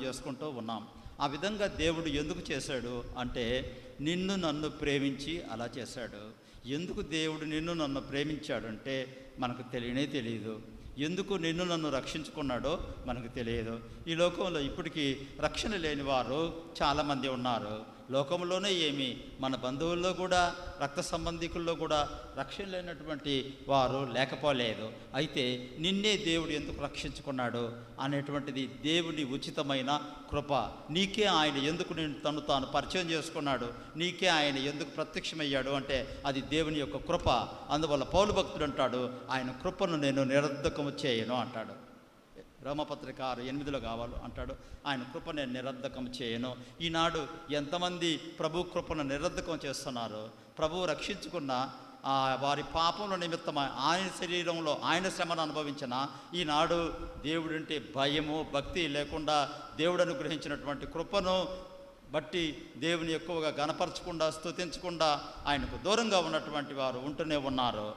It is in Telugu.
చేసుకుంటూ ఉన్నాం. ఆ విధంగా దేవుడు ఎందుకు చేశాడు అంటే, నిన్ను నన్ను ప్రేమించి అలా చేశాడు. ఎందుకు దేవుడు నిన్ను నన్ను ప్రేమించాడంటే మనకు తెలియదు. ఎందుకు నిన్ను నన్ను రక్షించుకున్నాడో మనకు తెలియదు. ఈ లోకంలో ఇప్పటికీ రక్షణ లేని వారు చాలామంది ఉన్నారు. లోకంలోనే ఏమి, మన బంధువుల్లో కూడా, రక్త సంబంధికుల్లో కూడా రక్షణ లేనటువంటి వారు లేకపోలేదు. అయితే నిన్నే దేవుడు ఎందుకు రక్షించుకున్నాడు అనేటువంటిది దేవుని ఉచితమైన కృప. నీకే ఆయన ఎందుకు నేను తాను పరిచయం చేసుకున్నాడు, నీకే ఆయన ఎందుకు ప్రత్యక్షమయ్యాడు అంటే అది దేవుని యొక్క కృప. అందువల్ల పౌలు భక్తుడు అంటాడు, ఆయన కృపను నేను నిరర్ధకము చేయను అంటాడు. రోమపత్రిక 6:8 కావాలి అంటాడు, ఆయన కృప నేను నిరర్ధకం చేయను. ఈనాడు ఎంతమంది ప్రభు కృపను నిరర్ధకం చేస్తున్నారు. ప్రభువు రక్షించుకున్న వారి పాపముల నిమిత్తమై ఆయన శరీరంలో ఆయన శ్రమను అనుభవించిన ఈనాడు దేవుడంటే భయము భక్తి లేకుండా దేవుడు అనుగ్రహించినటువంటి కృపను బట్టి దేవుని ఎక్కువగా గణపరచకుండా స్తుతించకుండా ఆయనకు దూరంగా ఉన్నటువంటి వారు ఉంటూనే ఉన్నారు.